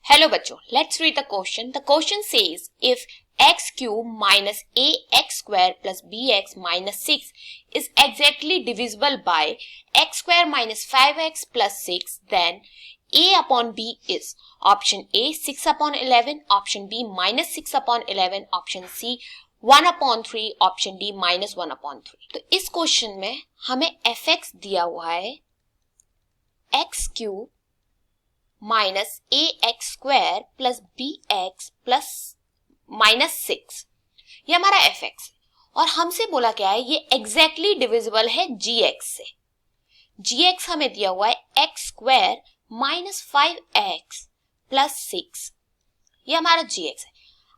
Hello बच्चों, let's read the question. The question says if x cube minus ax square plus bx minus 6 is exactly divisible by x square minus 5x plus 6, then a upon b is option A 6 upon 11, option B minus 6 upon 11, option C 1 upon 3, option D minus 1 upon 3. तो इस question में हमें fx दिया हुआ है x cube minus A X square plus B X plus minus 6, ये हमारा F x है और हमसे बोला क्या है ये एग्जैक्टली डिविजिबल है जी एक्स से. जी एक्स हमें दिया हुआ है x square minus 5x plus 6, ये हमारा जी एक्स है.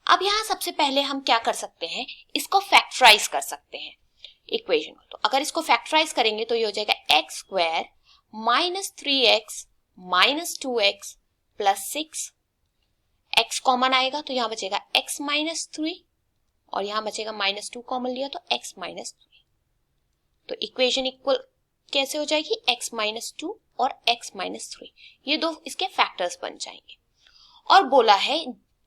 अब यहां सबसे पहले हम क्या कर सकते हैं, इसको फैक्टराइज कर सकते हैं इक्वेशन को. तो अगर इसको फैक्टराइज करेंगे तो ये हो जाएगा x square minus 3x minus 2x plus 6, x common आएगा तो यहां बचेगा x माइनस 3 और यहां बचेगा माइनस 2 कॉमन लिया तो x माइनस 3. तो इक्वेशन इक्वल कैसे हो जाएगी, x माइनस 2 और x माइनस 3, ये दो इसके फैक्टर्स बन जाएंगे. और बोला है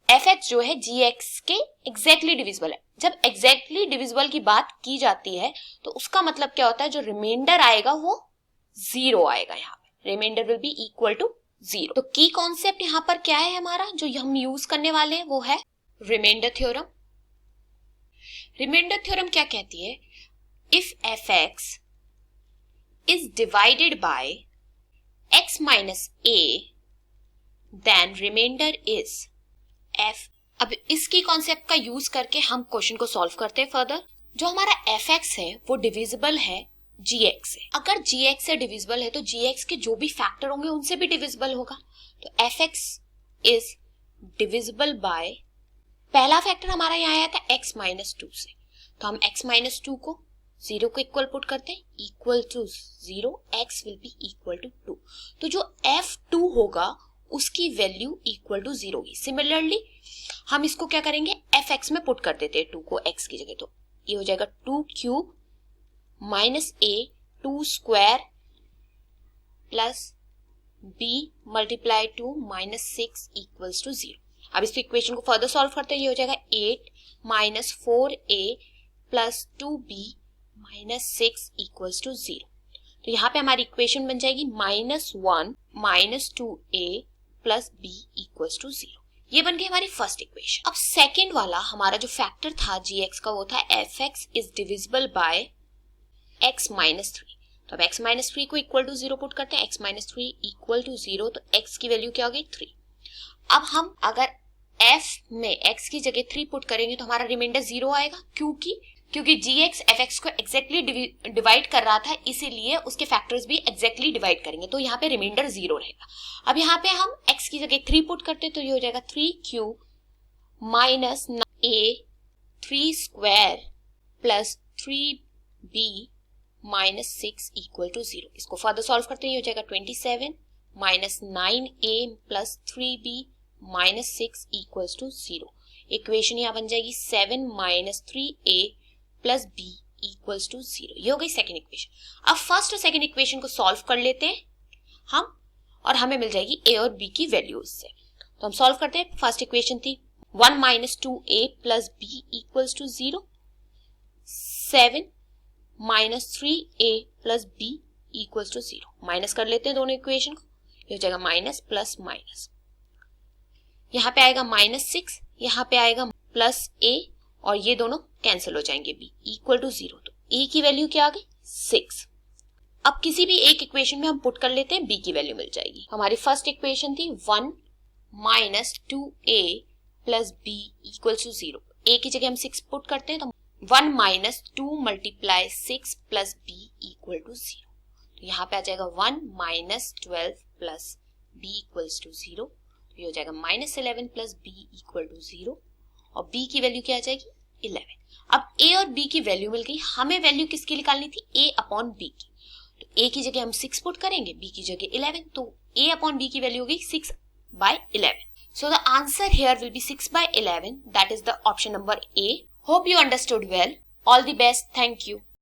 fx जो है gx के एग्जैक्टली डिविजिबल है. जब एग्जैक्टली डिविजिबल की बात की जाती है तो उसका मतलब क्या होता है, जो रिमाइंडर आएगा वो 0 आएगा. यहाँ reminder will be equal to 0. तो की कॉन्सेप्ट यहाँ पर क्या है हमारा, जो हम यूज करने वाले हैं वो है रिमाइंडर थ्योरम. रिमाइंडर थ्योरम क्या कहती है, if f x is divided by x minus a then reminder is f. अब इसकी कॉन्सेप्ट का यूज करके हम क्वेश्चन को सॉल्व करते हैं फर्दर. जो हमारा एफ एक्स है वो डिविजिबल है gx से. अगर gx से डिविजिबल है तो gx के जो भी फैक्टर होंगे उनसे भी डिविजिबल होगा. तो fx इज डिविजिबल बाय, पहला फैक्टर हमारा यहाँ आया था x माइनस 2 से, तो हम x माइनस 2 को 0 को इक्वल पुट करते हैं, equal to 0, x will be equal to 2. तो जो f2 होगा उसकी वैल्यू इक्वल टू 0 होगी. सिमिलरली हम इसको क्या करेंगे, fx में पुट कर देते हैं 2 को x की जगह, तो ये हो जाएगा 2 cube minus a 2 square plus b multiply 2 minus 6 equals to 0. अब इस इक्वेशन को फर्दर सॉल्व करते हैं, ये हो जाएगा 8 minus 4a plus 2b minus 6 equals to 0. तो यहाँ पे हमारी इक्वेशन बन जाएगी minus 1 minus 2a plus b equals to 0. ये बन गई हमारी फर्स्ट इक्वेशन. अब सेकेंड वाला हमारा जो फैक्टर था gx का वो था fx is divisible by x minus 3. तो अब x माइनस 3 को इक्वल टू 0 पुट करते हैं, x माइनस 3 इक्वल टू 0, तो x की वैल्यू क्या हो गई 3. अब हम अगर f में x की जगह 3 पुट करेंगे तो हमारा रिमाइंडर 0 आएगा, क्योंकि gx fx को एग्जैक्टली डिवाइड कर रहा था, इसीलिए उसके फैक्टर्स भी एग्जैक्टली डिवाइड करेंगे, तो यहाँ पे रिमाइंडर 0 रहेगा. अब यहाँ पे हम x की जगह 3 पुट करते हैं तो ये हो जाएगा 3 cube minus a 3 square plus 3b minus 6 equal to 0. इसको फर्दर सॉल्व करते हैं, ये हो जाएगा 27 minus 9a plus 3b minus 6 equals to 0. Equation यहाँ बन जाएगी 7 minus 3a plus b equals to 0. ये हो गई सेकेंड इक्वेशन. अब फर्स्ट और सेकेंड इक्वेशन को सॉल्व कर लेते हैं हम और हमें मिल जाएगी a और b की वैल्यूज से. तो हम सॉल्व करते हैं. फर्स्ट इक्वेशन थी 1 minus 2a plus b equals to 0, 7 minus 3a plus b equals to 0. Minus कर लेते हैं दोनों इक्वेशन को, ये हो जाएगा माइनस प्लस माइनस, यहाँ पे आएगा माइनस 6, यहाँ पे आएगा प्लस a और ये दोनों कैंसिल हो जाएंगे, b इक्वल टू 0. तो a की वैल्यू क्या आ गई 6. अब किसी भी एक इक्वेशन में हम पुट कर लेते हैं, b की वैल्यू मिल जाएगी. हमारी फर्स्ट इक्वेशन थी 1 minus 2a plus b equals to 0. a की जगह हम 6 पुट करते हैं तो 1 minus 2 multiply 6 plus b equal to 0. तो यहाँ पे आ जाएगा 1 minus 12 plus b equals to 0. तो ये हो जाएगा minus 11 plus b equal to 0 और b की वैल्यू क्या आ जाएगी 11. अब a और b की वैल्यू मिल गई, हमें वैल्यू किसकी निकालनी थी, a अपॉन b की. तो a की जगह हम 6 पुट करेंगे, b की जगह 11, तो a अपॉन b की वैल्यू हो गई 6 by 11. So the answer here will be 6 by 11. That is the option number A. Hope you understood well. All the best. Thank you.